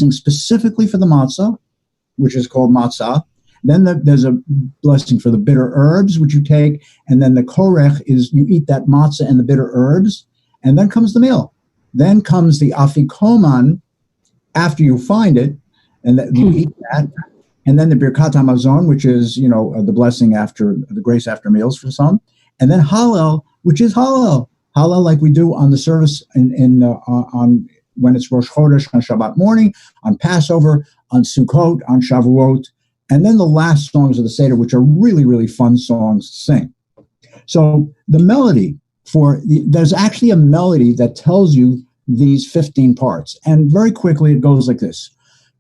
blessing specifically for the matzah, which is called matzah. Then there's a blessing for the bitter herbs, which you take, and then the korech is you eat that matzah and the bitter herbs, and then comes the meal. Then comes the afikoman after you find it, and you eat that, and then the birkat hamazon, which is the blessing after the grace after meals for some, and then hallel, which is hallel like we do on the service on when it's Rosh Chodesh on Shabbat morning, on Passover, on Sukkot, on Shavuot. And then the last songs of the Seder, which are really, really fun songs to sing. So the melody there's actually a melody that tells you these 15 parts. And very quickly it goes like this.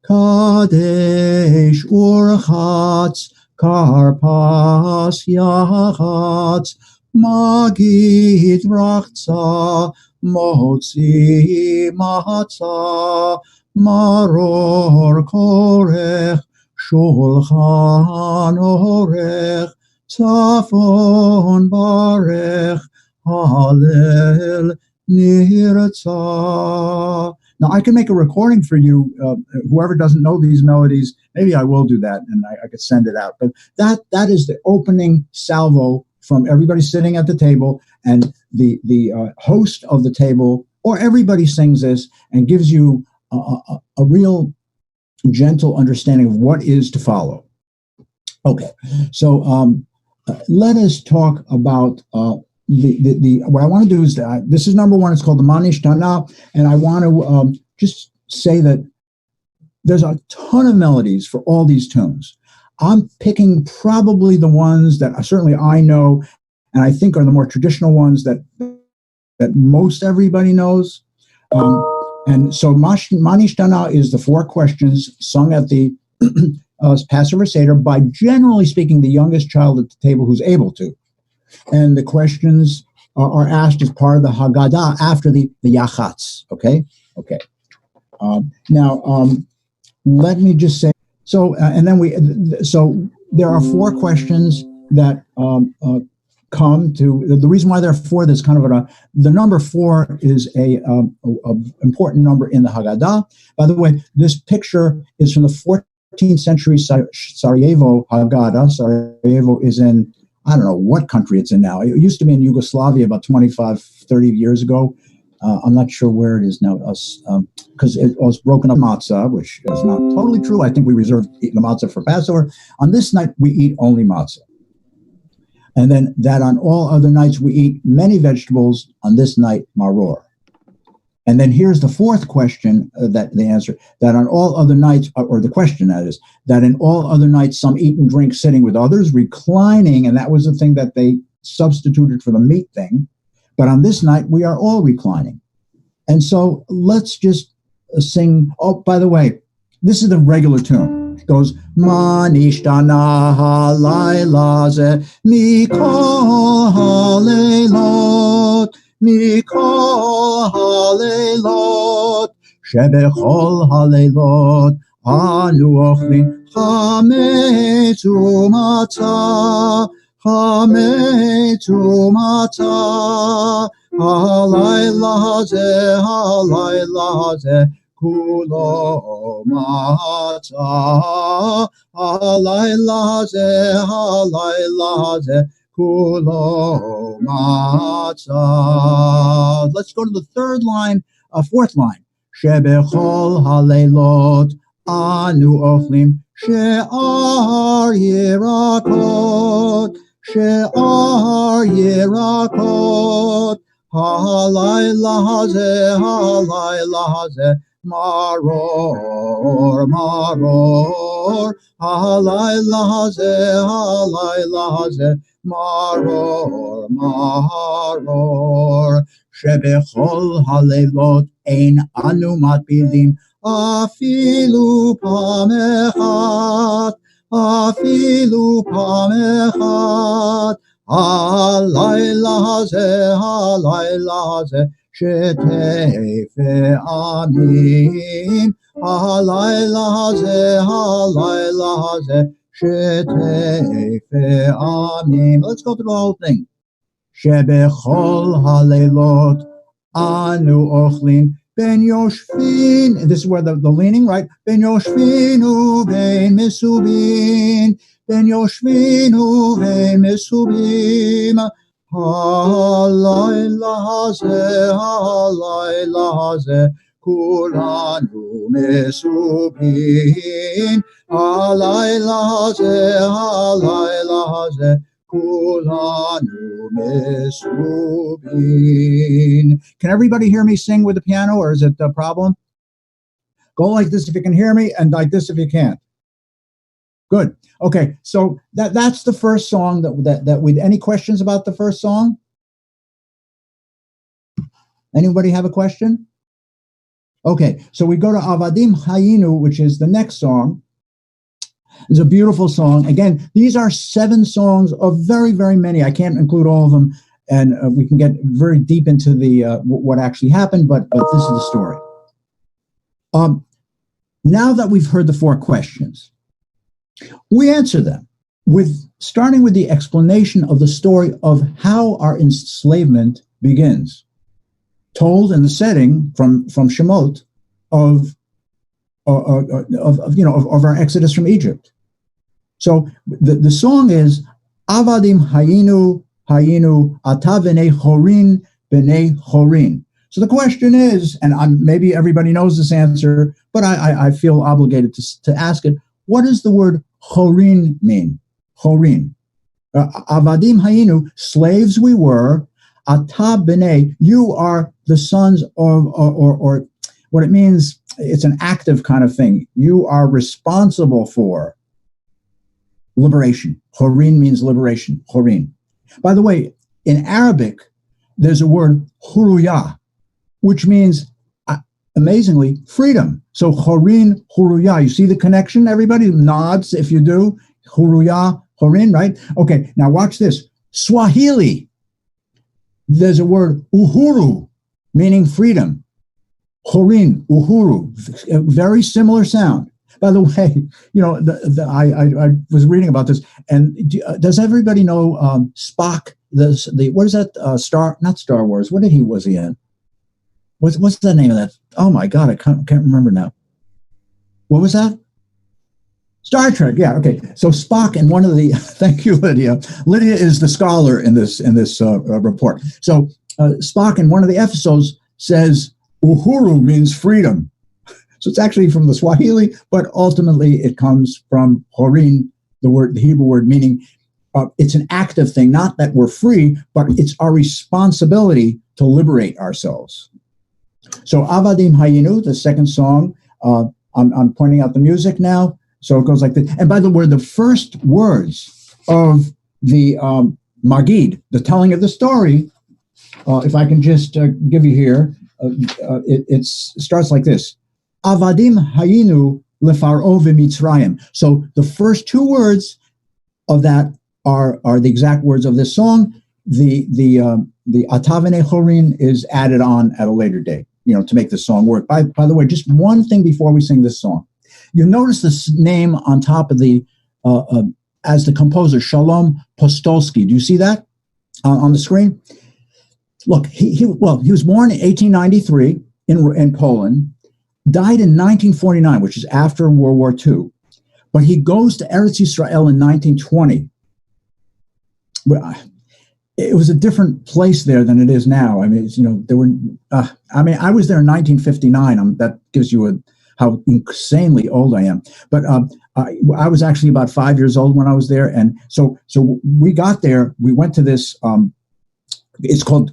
Kadesh urchatz karpas yachatz magid rachza motzi matzah maror korech Shulchan orech, tzafon barech, halel nirtzah. Now, I can make a recording for you. Whoever doesn't know these melodies, maybe I will do that, and I could send it out. But that is the opening salvo from everybody sitting at the table, and the host of the table, or everybody sings this and gives you a real gentle understanding of what is to follow. Okay, so let us talk about the what I want to do is this is number one. It's called the Manish Tana, and I want to just say that there's a ton of melodies for all these tunes. I'm picking probably the ones that certainly I know, and I think are the more traditional ones that most everybody knows. And so Manish Tana is the 4 questions sung at the Passover Seder by, generally speaking, the youngest child at the table who's able to. And the questions are asked as part of the Haggadah after the Yachatz. Okay? Now, let me just say, so there are 4 questions that come to the reason why there are 4. There's kind of the number 4 is a important number in the Haggadah. By the way, this picture is from the 14th century Sarajevo Haggadah. Sarajevo is in, I don't know what country it's in now. It used to be in Yugoslavia about 25, 30 years ago. I'm not sure where it is now, because it was broken up matzah, which is not totally true. I think we reserved eating the matzah for Passover. On this night, we eat only matzah. And then that on all other nights we eat many vegetables, on this night maror. And then here's the 4th question that they answer, that on all other nights, or the question that is, that in all other nights some eat and drink sitting with others, reclining, and that was the thing that they substituted for the meat thing. But on this night we are all reclining. And so let's just sing. Oh, by the way, this is the regular tune. It goes, Manishtana halayla ze mikol haleilot, mikol haleilot, shebechol haleilot, anu ochlin chametz umatzah, chametz umatzah, halayla ze, Kulo matzah, halayla ze, kulo matzah. Let's go to the 4th line. Shebechol haleilot anu ochlim she'ar yirakot, halayla ze, maror, halayla ze, maror, shebechol haleilot ein anu matbilim afilu pam echad, halayla ze, Shetefe amim, halayla ze, shetefe amim. Let's go through the whole thing. Shebechol haleilot anu ochlin Ben Yoshvin. This is where the leaning, right? Ben Yoshvinu Ben Misubin. Ben Yoshvinu Ben Misubim. Halayla haze kulanu Misubin. Halayla haze kulanu Misubin. Can everybody hear me sing with the piano, or is it a problem? Go like this if you can hear me, and like this if you can't. Good. Okay, so that's the first song that we. Any questions about the first song? Anybody have a question? Okay, so we go to Avadim Hayinu, which is the next song. It's a beautiful song. Again, these are 7 songs of very, very many. I can't include all of them, and we can get very deep into the what actually happened, but this is the story. Now that we've heard the 4 questions, we answer them starting with the explanation of the story of how our enslavement begins, told in the setting from Shemot of our exodus from Egypt. So the song is Avadim Hayinu Ata B'nei Horin B'nei Horin. So the question is, and maybe everybody knows this answer, but I feel obligated to ask it. What does the word Horin mean? Horin. Avadim Hayinu, slaves we were. Ata B'nei, you are the sons of, or what it means, it's an active kind of thing. You are responsible for liberation. Horin means liberation. Horin. By the way, in Arabic, there's a word huruya, which means, amazingly, freedom. So horin, huruya. You see the connection? Everybody nods if you do. Huruya, horin, right? Okay, now watch this. Swahili. There's a word uhuru, meaning freedom. Horin, uhuru, a very similar sound. By the way, I was reading about this, and does everybody know Spock? What is that? Not Star Wars. What was he in? What's the name of that? Oh my God, I can't remember now. What was that? Star Trek. Yeah. Okay. So Spock in one of the. Thank you, Lydia. Lydia is the scholar in this report. So Spock in one of the episodes says uhuru means freedom. So it's actually from the Swahili, but ultimately it comes from horin, the Hebrew word, meaning it's an active thing. Not that we're free, but it's our responsibility to liberate ourselves. So Avadim Hayinu, the second song. I'm pointing out the music now. So it goes like this. And by the way, the first words of the Magid, the telling of the story, if I can just give you here, it starts like this. Avadim Hayinu lefaro v'mitzrayim. So the first 2 words of that are the exact words of this song. The Ata B'nei Horin is added on at a later date, to make this song work. By the way, just one thing before we sing this song. You notice this name on top of the, as the composer, Shalom Postolsky. Do you see that on the screen? Look, he was born in 1893 in Poland, died in 1949, which is after World War II. But he goes to Eretz Yisrael in 1920. It was a different place there than it is now. I mean, there were. I was there in 1959. That gives you how insanely old I am. But I was actually about 5 years old when I was there, and so we got there. We went to this. It's called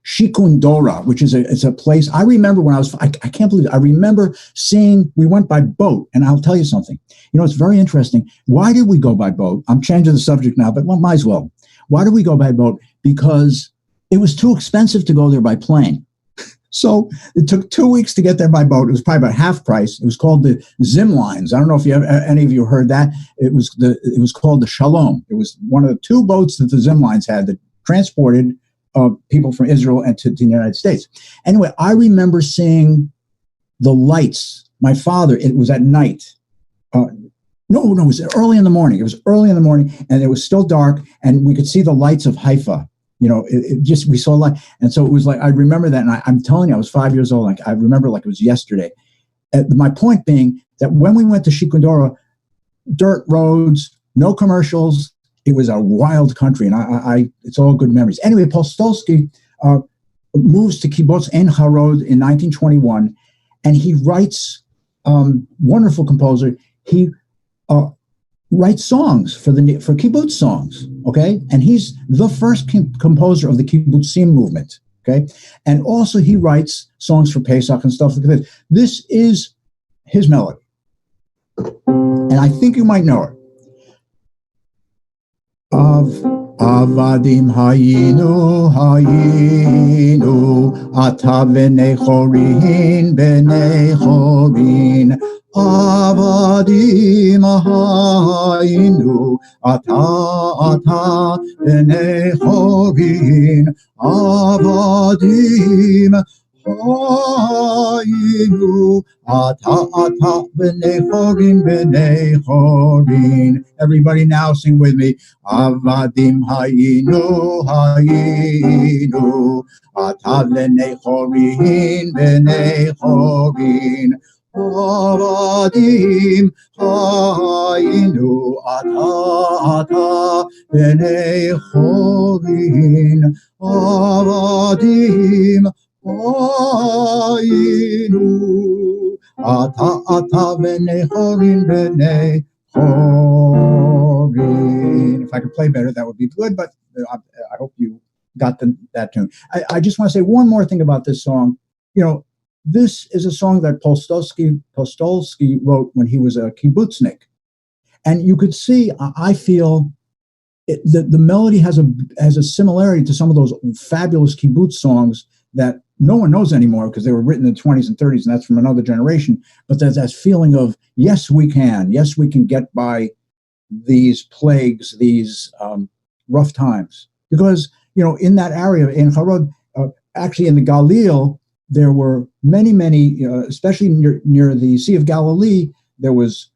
Shikun Dora, which is it's a place. I remember when I can't believe it. I remember seeing. We went by boat, and I'll tell you something. It's very interesting. Why did we go by boat? I'm changing the subject now, but might as well. Why did we go by boat? Because it was too expensive to go there by plane. So it took 2 weeks to get there by boat. It was probably about half price. It was called the Zim Lines. I don't know if any of you heard that. It was called the Shalom. It was one of the 2 boats that the Zim Lines had that transported people from Israel and to the United States. Anyway, I remember seeing the lights. My father, it was at night. No, it was early in the morning. It was early in the morning, and it was still dark, and we could see the lights of Haifa, we saw a lot. And so it was like, I remember that. And I'm telling you, I was 5 years old. Like, I remember like it was yesterday. My point being that when we went to Shikundora, dirt roads, no commercials, it was a wild country. And it's all good memories. Anyway, Postolsky moves to Kibbutz Ein Harod in 1921, and he writes, wonderful composer, he writes songs for kibbutz songs, okay? And he's the first composer of the kibbutzim movement, okay? And also he writes songs for Pesach and stuff like this. This is his melody. And I think you might know it. Avadim hayinu ata b'nei chorin avadim hayinu ata b'nei chorin avadim hayinu ata b'nei chorin. Everybody now sing with me. Avadim hayinu ata b'nei chorin avadim hayinu ata b'nei chorin avadim hayinu ata b'nei chorin If I could play better, that would be good, but I hope you got that tune. I just want to say one more thing about this song. This is a song that Postolsky wrote when he was a kibbutznik. And you could see, I feel, the melody has a similarity to some of those fabulous kibbutz songs that no one knows anymore because they were written in the 20s and 30s, and that's from another generation. But there's that feeling of, yes, we can get by these plagues, these rough times. Because, in that area, in Harod, actually in the Galil, there were many, especially near the Sea of Galilee, there was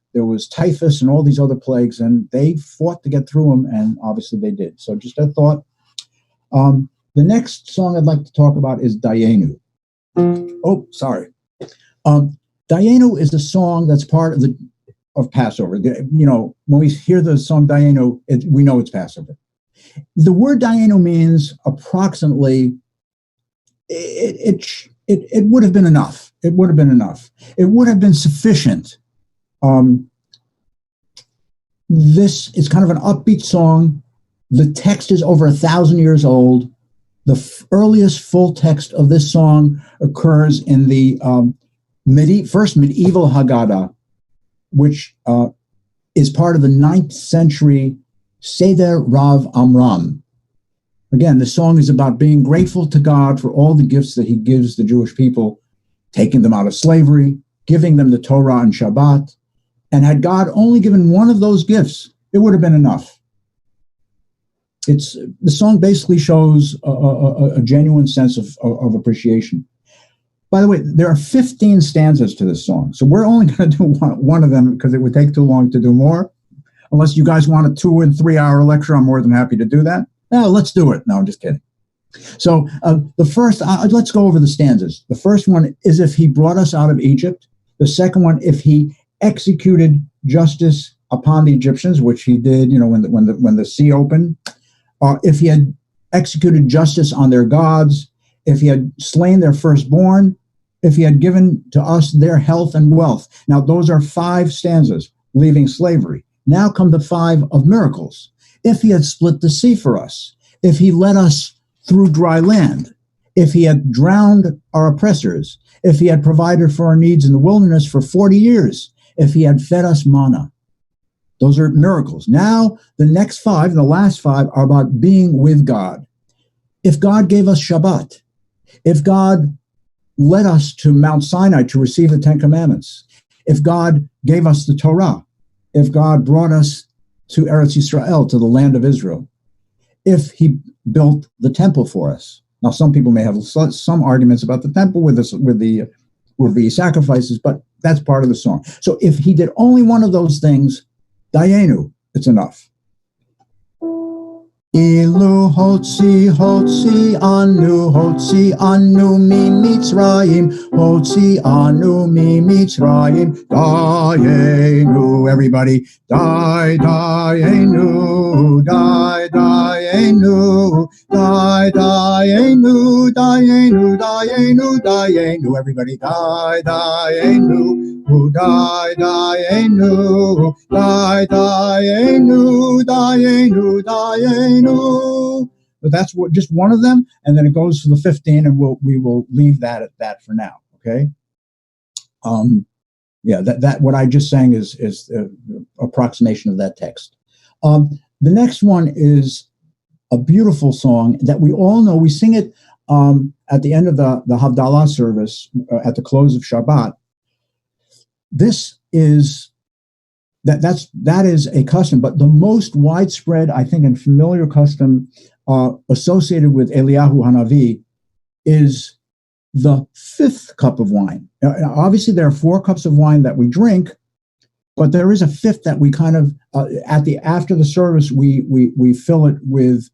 typhus and all these other plagues, and they fought to get through them, and obviously they did. So just a thought. The next song I'd like to talk about is Dayenu. Oh, sorry. Dayenu is a song that's part of Passover. When we hear the song Dayenu, we know it's Passover. The word Dayenu means approximately, it would have been enough. It would have been enough. It would have been sufficient. This is kind of an upbeat song. The text is over 1,000 years old. The earliest full text of this song occurs in the first medieval Haggadah, which is part of the 9th century Seder Rav Amram. Again, the song is about being grateful to God for all the gifts that he gives the Jewish people, taking them out of slavery, giving them the Torah and Shabbat. And had God only given one of those gifts, it would have been enough. The song basically shows a genuine sense of appreciation. By the way, there are 15 stanzas to this song, so we're only going to do one of them because it would take too long to do more. Unless you guys want a 2 and 3 hour lecture, I'm more than happy to do that. No, let's do it. No, I'm just kidding. So the first, let's go over the stanzas. The first one is if he brought us out of Egypt. The second one, if he executed justice upon the Egyptians, which he did, when the sea opened. If he had executed justice on their gods, if he had slain their firstborn, if he had given to us their health and wealth. Now, those are 5 stanzas, leaving slavery. Now come the 5 of miracles. If he had split the sea for us, if he led us through dry land, if he had drowned our oppressors, if he had provided for our needs in the wilderness for 40 years, if he had fed us manna. Those are miracles. Now, the next 5, the last 5, are about being with God. If God gave us Shabbat, if God led us to Mount Sinai to receive the 10 Commandments, if God gave us the Torah, if God brought us to Eretz Yisrael, to the land of Israel, if he built the temple for us. Now, some people may have some arguments about the temple with the sacrifices, but that's part of the song. So if he did only one of those things, Dayenu, it's enough. Ilu hotzi anu mi Mitzrayim, hotzi anu mi Mitzrayim, dayenu, everybody, dayenu, dayenu, dayenu, dayenu, dayenu, dayenu, everybody, dayenu. Dayenu, dayenu. But that's just one of them, and then it goes to the 15, and we will leave that at that for now. Okay. Yeah, that what I just sang is approximation of that text. The next one is a beautiful song that we all know. We sing it at the end of the Havdalah service at the close of Shabbat. This is that is a custom, but the most widespread, I think, and familiar custom associated with Eliyahu Hanavi is the 5th cup of wine. Now, obviously, there are 4 cups of wine that we drink, but there is a 5th that we kind of after the service we fill it with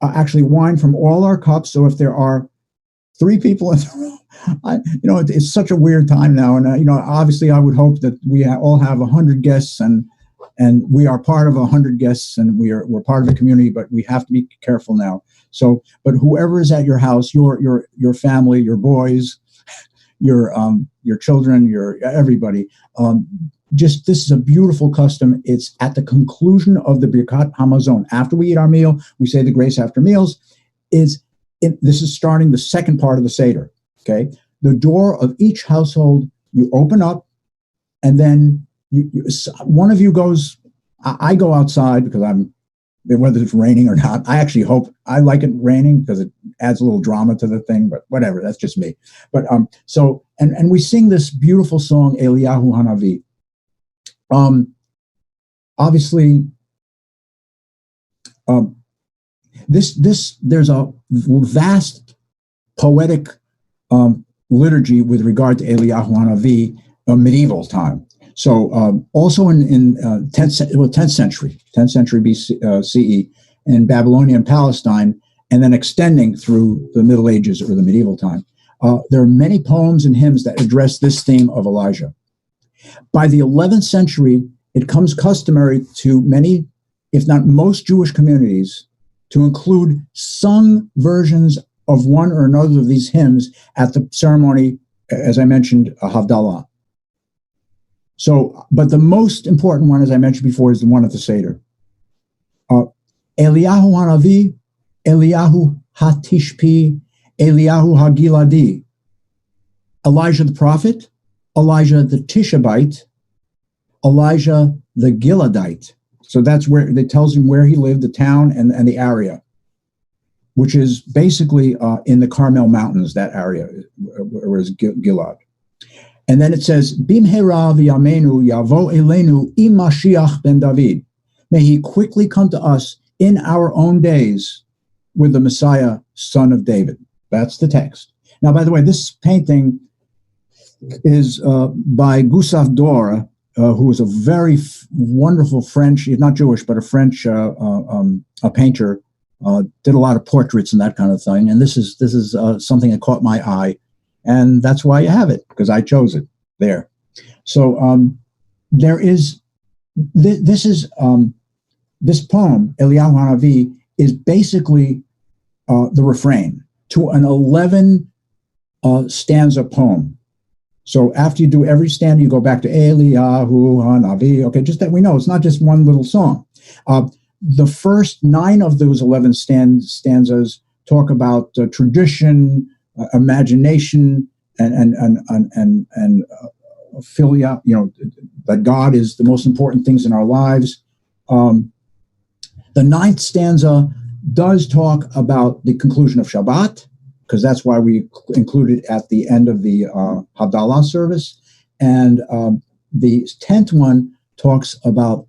actually wine from all our cups. So if there are 3 people in the room, it's such a weird time now, and obviously I would hope that we all have 100 guests, and we are part of 100 guests, and we're part of the community, but we have to be careful now. So, but whoever is at your house, your family, your boys, your children, your everybody, this is a beautiful custom. It's at the conclusion of the Birkat Hamazon. After we eat our meal, we say the grace after meals. This is starting the second part of the Seder. Okay, the door of each household you open up, and then one of you goes. I go outside because whether it's raining or not. I actually hope I like it raining because it adds a little drama to the thing. But whatever, that's just me. But so we sing this beautiful song Eliyahu Hanavi. Obviously, there's a vast poetic liturgy with regard to Eliyahu Hanavi, medieval time. So also in 10th century CE in Babylonia and Palestine, and then extending through the Middle Ages or the medieval time, there are many poems and hymns that address this theme of Elijah. By the 11th century, it comes customary to many, if not most, Jewish communities to include sung versions of one or another of these hymns at the ceremony, as I mentioned, Havdalah. So, but the most important one, as I mentioned before, is the one at the Seder. Eliyahu Hanavi, Eliyahu Hatishpi, Eliyahu Hagiladi. Elijah the prophet, Elijah the Tishabite, Elijah the Giladite. So that's where it tells him where he lived, the town and the area, which is basically in the Carmel Mountains, that area, where is Gilad. And then it says, Bimhera v'yamenu yavo elenu im Mashiach ben David. May he quickly come to us in our own days with the Messiah, son of David. That's the text. Now, by the way, this painting is by Gustave Doré, who is a very wonderful French, he's not Jewish, but a French a painter, did a lot of portraits and that kind of thing. And this is something that caught my eye. And that's why you have it, because I chose it there. So there is, this poem, Eliyahu Hanavi, is basically the refrain to an 11 stanza poem. So after you do every stanza, you go back to Eliyahu Hanavi. Okay, just that we know it's not just one little song. The first 9 of those 11 stanzas talk about tradition, imagination, and philia. That God is the most important things in our lives. The 9th stanza does talk about the conclusion of Shabbat, because that's why we include it at the end of the Havdalah service. And the 10th one talks about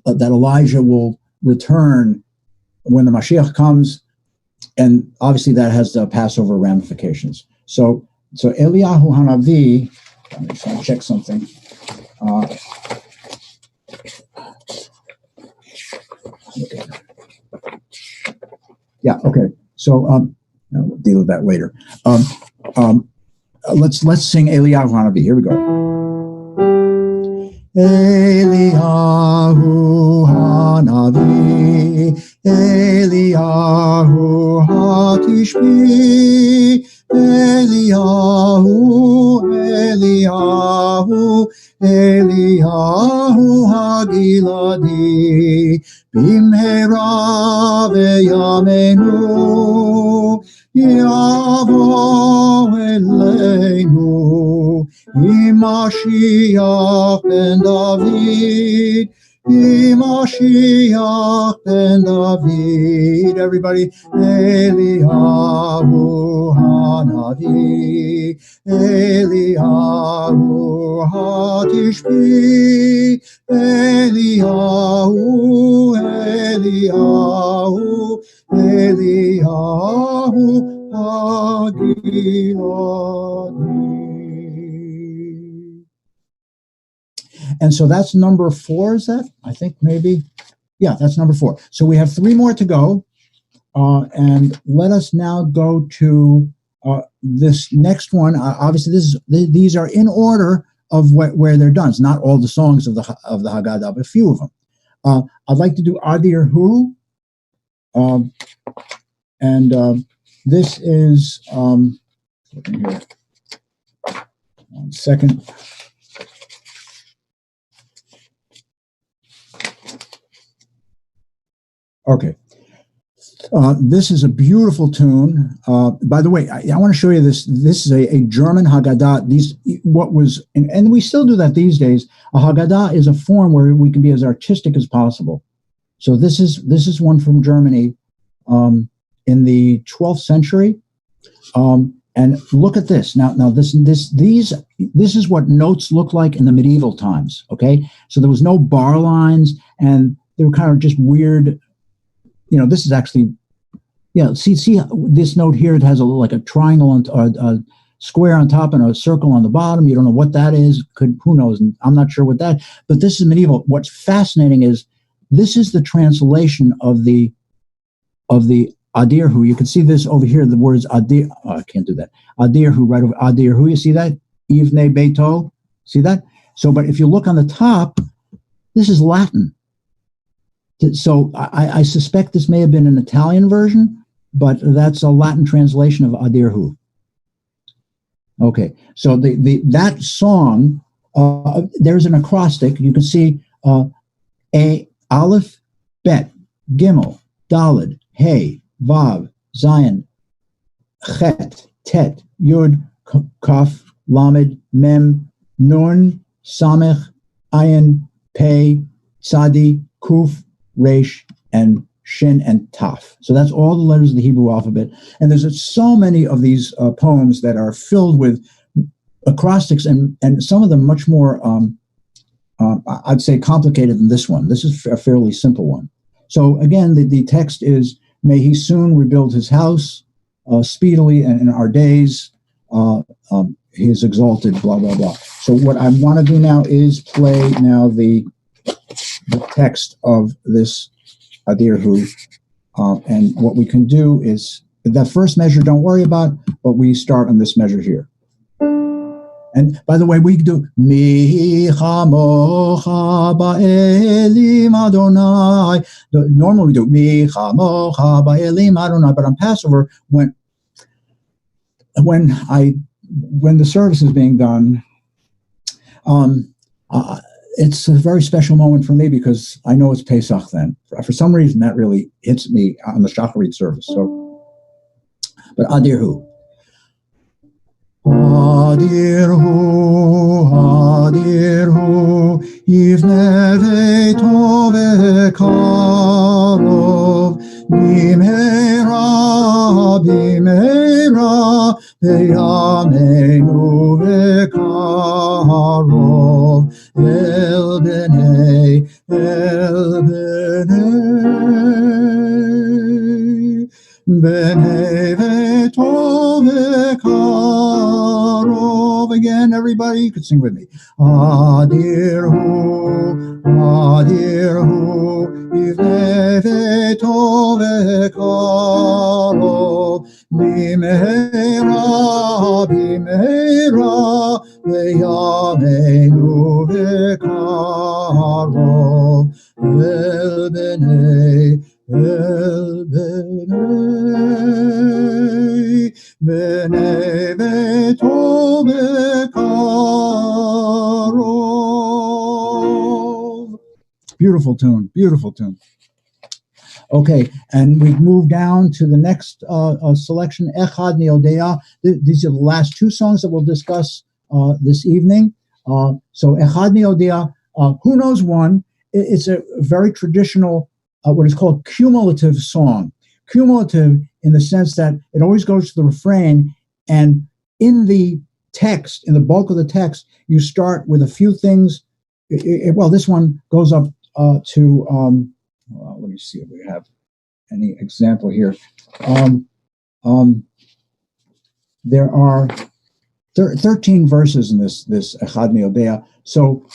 that Elijah will return when the Mashiach comes, and obviously that has the Passover ramifications. So Eliyahu Hanavi, let me just check something. So we'll deal with that later. Let's sing Eliyahu Hanavi. Here we go. Eliyahu Hanavi, Eliyahu Hatishbi, Eliyahu Hagiladi, Bimhera veyamenu, Yavo Eleinu, Mashiach ben David, Mashiach ben David. Everybody, Eliyahu Hanavi, Eliyahu Hatishbi, Eliyahu Hagiladi. And so that's number 4, is that? I think maybe. Yeah, that's number 4. So we have 3 more to go. And let us now go to this next one. Obviously, these are in order of where they're done. It's not all the songs of the Haggadah, but a few of them. I'd like to do Adir Hu. This is, here. 1 second. Okay. This is a beautiful tune. By the way, I want to show you this. This is a German Haggadah. And we still do that these days. A Haggadah is a form where we can be as artistic as possible. So this is one from Germany in the 12th century. And look at this. Now this is what notes look like in the medieval times. Okay, so there was no bar lines, and they were kind of just weird. This is actually, see this note here. It has like a triangle or a square on top and a circle on the bottom. You don't know what that is. Who knows? And I'm not sure what that. But this is medieval. What's fascinating is this is the translation of the Adir Hu. You can see this over here. The words Adir. Oh, I can't do that. Adir Hu, right over Adir Hu. You see that? Ivne Beito. See that? So, but if you look on the top, this is Latin. So I suspect this may have been an Italian version, but that's a Latin translation of Adir Hu. Okay, so that song, there's an acrostic. You can see A, Aleph, Bet, Gimel, Daled, Hey, Vav, Zion, Chet, Tet, Yud, Kaf, Lamed, Mem, Nun, Samech, Ayin, Pei, Tzadi, Kuf, Resh, and Shin, and Taf. So that's all the letters of the Hebrew alphabet. And there's so many of these poems that are filled with acrostics, and some of them much more, I'd say, complicated than this one. This is a fairly simple one. So again, the text is, may he soon rebuild his house speedily, and in our days he is exalted, blah, blah, blah. So what I want to do now is play now the text of this Adir Hu, and what we can do is that first measure, don't worry about, but we start on this measure here. And by the way, we do Mi chamocha ba'elim Adonai. Normally we do Mi chamocha ba'elim Adonai, but on Passover, when the service is being done, it's a very special moment for me because I know it's Pesach then. For some reason, that really hits me on the Shacharit service. So, but Adir Hu. Adir Hu, Yivne ve'to ve'karov, bimheira, ve'yameinu ve'karov, el b'nei, b'nei ve'to ve'karov. Again, everybody, you could sing with me. Adir Hu, Yivne ve'to ve'karov, במהרה, במהרה, בימינו בקרוב, אל בני ביתו בקרוב. Beautiful tune, beautiful tune. Okay, and we've moved down to the next selection, Echad Neodea. These are the last two songs that we'll discuss this evening. So Echad Neodea, who knows one? It's a very traditional, what is called cumulative song. Cumulative in the sense that it always goes to the refrain, and in the text, in the bulk of the text, you start with a few things. Well, this one goes up to... let me see if we have any example here. There are 13 verses in this Echad Meodea. So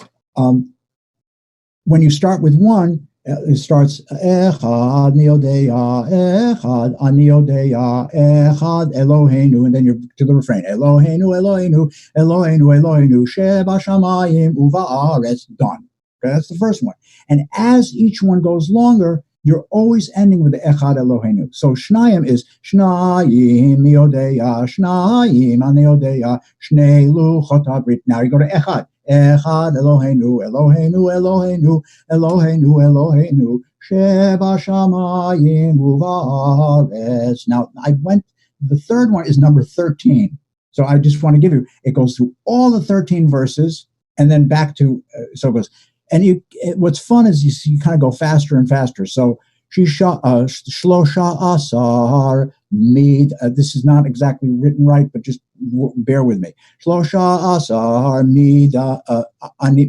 when you start with one, it starts Echad Meodea, Echad Aniodea, Echad Eloheinu, and then you're to the refrain, Eloheinu, Eloheinu, Eloheinu, Eloheinu, Sheba Shamayim Uva'aretz, done. Okay, that's the first one. And as each one goes longer, you're always ending with the Echad Eloheinu. So Shnayim is Shnayim Miodeya, Shnayim Aneodeya, Shnei Luchot HaBrit. Now you go to Echad. Echad Eloheinu, Eloheinu, Eloheinu, Eloheinu, Eloheinu, Sheba Shamayim Uva'aretz. Now the third one is number 13. So I just want to give you, it goes through all the 13 verses and then back to, so it goes, and what's fun is you kind of go faster and faster. So Shlosha Asar Mid. This is not exactly written right, but just bear with me. Shlosha Asar Mid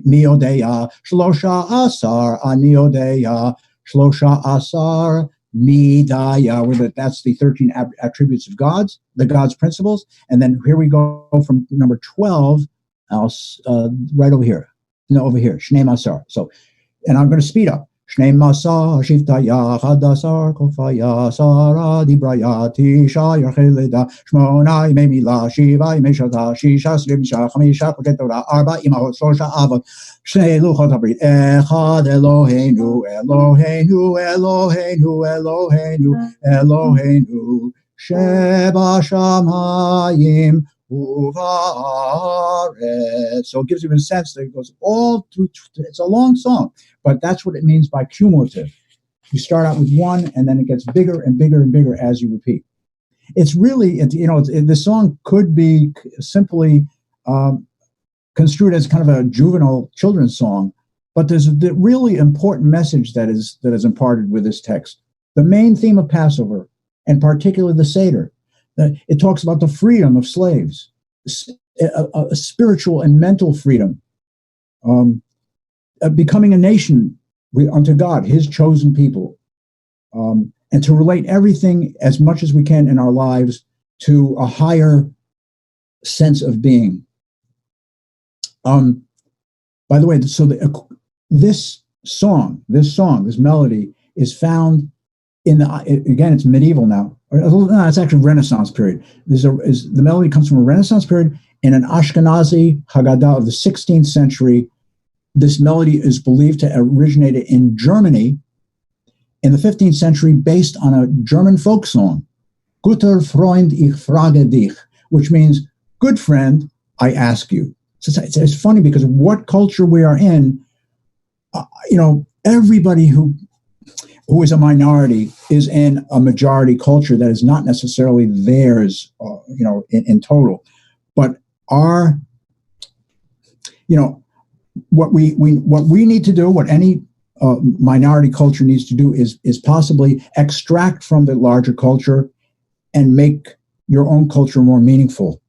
Miodeya. Shlosha Asar Aniodeya. Shlosha Asar Midaya. That's the 13 attributes of God's, the God's principles. And then here we go from number 12, right over here. No, over here, Shnei Masar. So, and I'm going to speed up. Shnei Masar, Shiftaya, Hadasar, Kofaya, Sara, Dibraya, Tisha, Yacheleda, Shmona, Imemila, Shiva, Imeshata, Shisha, Slimisha, Hamisha, Kotetora, Arba, Imahot, Sosha, Avot, Shnei Luchot HaBrit, Echad Eloheinu, Eloheinu, Eloheinu, Eloheinu, Eloheinu, Sheba Shamayim, so it gives you a sense that it goes all through. It's a long song, but that's what it means by cumulative. You start out with one, and then it gets bigger and bigger and bigger as you repeat. It's really, the song could be simply construed as kind of a juvenile children's song, but there's a really important message that is imparted with this text. The main theme of Passover, and particularly the Seder. It talks about the freedom of slaves, a spiritual and mental freedom, becoming a nation unto God, his chosen people, and to relate everything as much as we can in our lives to a higher sense of being. By the way, so this melody is found again, it's medieval now. No, it's actually Renaissance period. The melody comes from a Renaissance period in an Ashkenazi Haggadah of the 16th century. This melody is believed to originate in Germany in the 15th century based on a German folk song, Guter Freund, ich frage dich, which means, good friend, I ask you. So it's funny because what culture we are in, everybody who is a minority is in a majority culture that is not necessarily theirs, in total. But what we need to do, what any minority culture needs to do is possibly extract from the larger culture and make your own culture more meaningful.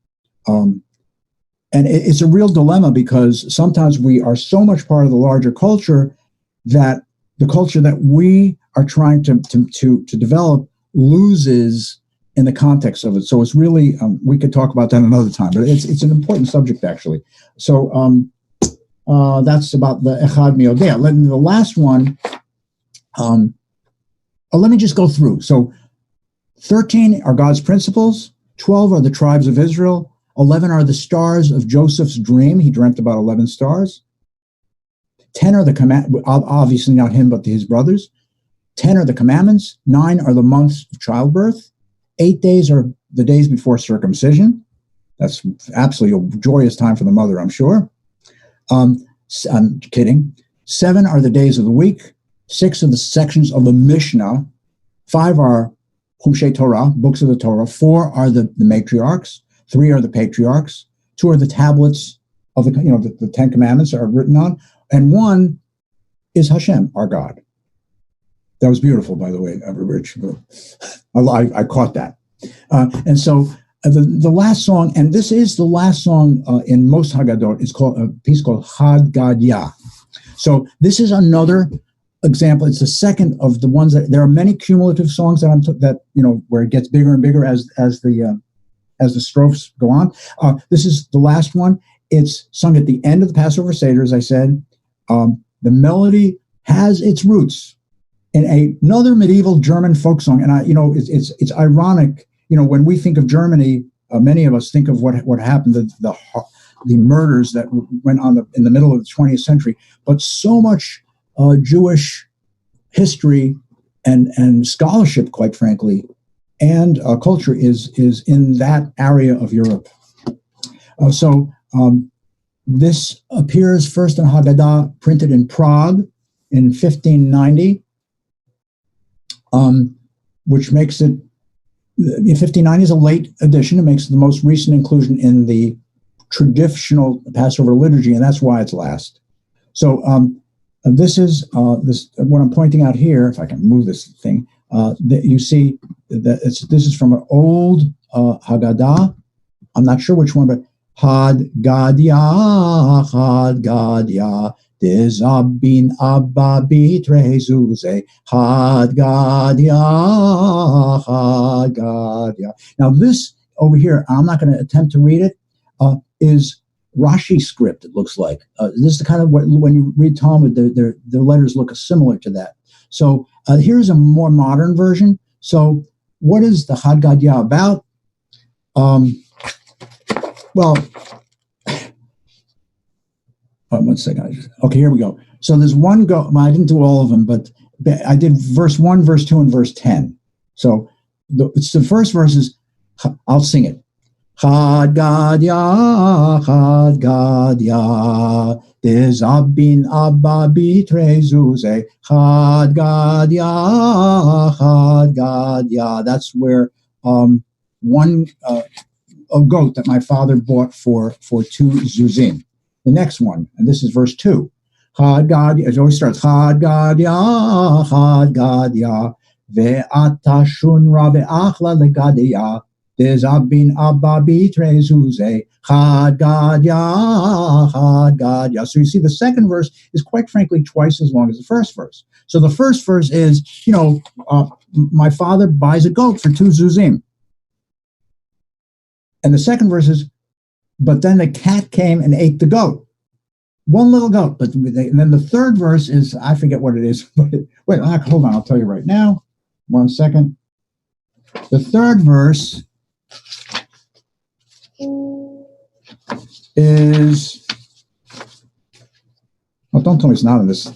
And it's a real dilemma because sometimes we are so much part of the larger culture that the culture that we are trying to develop loses in the context of it. So it's really, we could talk about that another time, but it's an important subject actually. So that's about the Echad Meodea. The last one, let me just go through. So 13 are God's principles. 12 are the tribes of Israel. 11 are the stars of Joseph's dream. He dreamt about 11 stars. 10 are the obviously not him, but his brothers. 10 are the commandments. 9 are the months of childbirth. 8 days are the days before circumcision. That's absolutely a joyous time for the mother, I'm sure. I'm kidding. 7 are the days of the week. 6 are the sections of the Mishnah. 5 are Humshei Torah, books of the Torah. 4 are the matriarchs. 3 are the patriarchs. 2 are the tablets of the 10 commandments are written on. And 1 is Hashem, our God. That was beautiful, by the way, Rich. I caught that. And so the last song, and this is the last song in most Haggadot, is called a piece called Haggadah. So this is another example. It's the second of the ones that there are many cumulative songs that where it gets bigger and bigger as the strophes go on. This is the last one. It's sung at the end of the Passover Seder, as I said. The melody has its roots in another medieval German folk song, and it's ironic. When we think of Germany, many of us think of what happened, the murders that went on in the middle of the 20th century. But so much Jewish history and scholarship, quite frankly, and culture is in that area of Europe. This appears first in Haggadah, printed in Prague in 1590, which makes it, 1590 is a late edition. It makes it the most recent inclusion in the traditional Passover liturgy, and that's why it's last. So this is what I'm pointing out here. If I can move this thing, that you see that this is from an old Haggadah. I'm not sure which one, but Haggadah, Haggadah, Dezabin Abba Bitrezuze, Haggadah, Haggadah. Now this over here, I'm not going to attempt to read it, is Rashi script, it looks like. This is the kind of when you read Talmud, the letters look similar to that. So here's a more modern version. So what is the Haggadah about? One second. Okay, here we go. So there's one go. I didn't do all of them, but I did verse 1, verse 2, and verse 10. So it's the first verse is, I'll sing it. Haggadah, Haggadah, Dezabin Abba Bitrezuze, Haggadah, Haggadah. That's where one a goat that my father bought for 2 zuzim. The next one, and this is verse 2. Haggadah, it always starts, Haggadah, Haggadah, ve'ata shunra ve'achla legadia, dezabin abba bitrezuze, Haggadah, Haggadah. So you see the second verse is quite frankly twice as long as the first verse. So the first verse is, my father buys a goat for 2 zuzim. And the second verse is, but then the cat came and ate the goat. One little goat. And then the third verse is, I forget what it is. But wait, hold on. I'll tell you right now. 1 second. The third verse is, don't tell me it's not in this.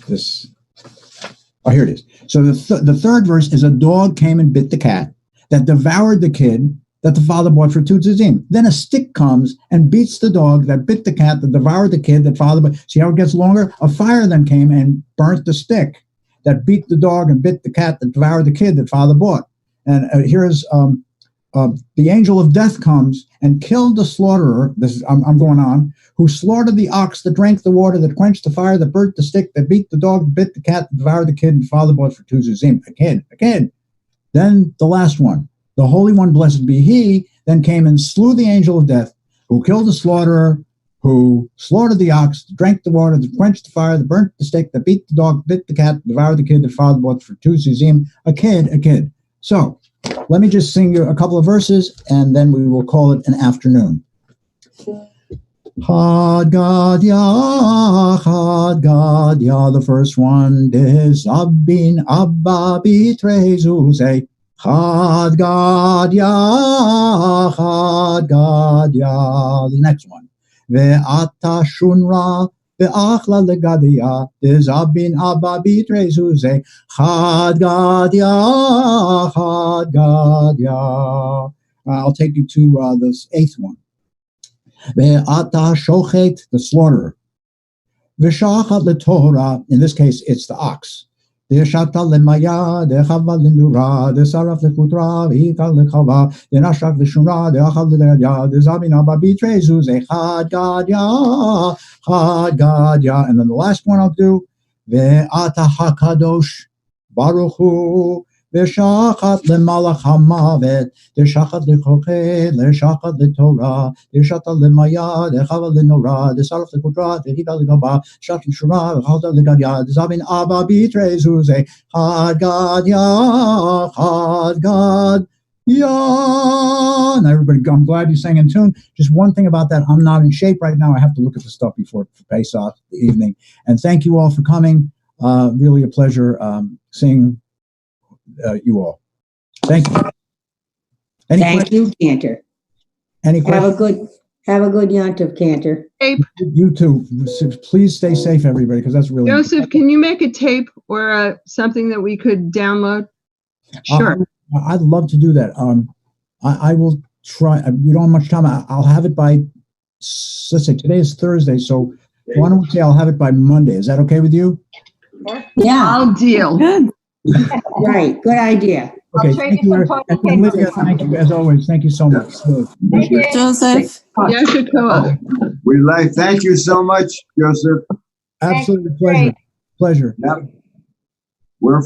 Oh, here it is. So the third verse is, a dog came and bit the cat that devoured the kid that the father bought for 2 zuzim. Then a stick comes and beats the dog that bit the cat that devoured the kid that father bought. See how it gets longer? A fire then came and burnt the stick that beat the dog and bit the cat that devoured the kid that father bought. And here's the angel of death comes and killed the slaughterer. I'm going on. Who slaughtered the ox that drank the water, that quenched the fire, that burnt the stick, that beat the dog, that bit the cat, that devoured the kid and father bought for 2 zuzim. A kid. Then the last one. The Holy One, blessed be He, then came and slew the angel of death, who killed the slaughterer, who slaughtered the ox, drank the water, that quenched the fire, that burnt the stick, that beat the dog, bit the cat, devoured the kid, that father bought for 2 zuzim. A kid. So let me just sing you a couple of verses, and then we will call it an afternoon. Haggadah, Haggadah, the first one is Abin Abba Bitrezuze. Chad Gadya, Chad Gadya. The next one. Ve'ata shunra, ve'achla legadia, dezabin abba bitrezuze, Chad Gadya, Chad Gadya. I'll take you to this eighth one. Ve'ata shochet, the slaughterer. V'shachat leTorah, in this case, it's the ox. De'shata lemaya, de'chava lenura, de'saraf lekutra, v'hika lechava, de'nashrak leshunra, de'achal le'yad, de'zabin abba bitrezu, ze'chad gadya, chad gadya. And then the last one I'll do, ve'ata hakadosh, baruch hu, ve'shachat lemalach hamavet, de'shachat lechochet, de'shachat leTorah, de'shata lemaya, de'chava lenura, de'saraf lekutra, v'hika lechava, shach leshunra, v'chalta legadya, de'zabin abba bitrezu, ze'chad gadya, chad gadya. Now, everybody, I'm glad you sang in tune. Just one thing about that, I'm not in shape right now. I have to look at the stuff before Pesach, the evening. And thank you all for coming. Really a pleasure seeing you all. Thank you. Thank you, Cantor. Any questions? Have a good Yontif, Cantor. Tape. You too. Please stay safe, everybody, because that's really Joseph, important. can you make a tape or something that we could download? Sure. I'd love to do that. I will try. We don't have much time. I'll have it by, let's say today is Thursday, so why don't we say I'll have it by Monday? Is that okay with you? Yeah, I'll deal. Good. right. Good idea. Okay, thank you. And Lydia, thank you as always. Thank you so much. Thank you, Joseph. Yeshua. We like, thank you so much, Joseph. Absolutely pleasure. Pleasure. Yep. We're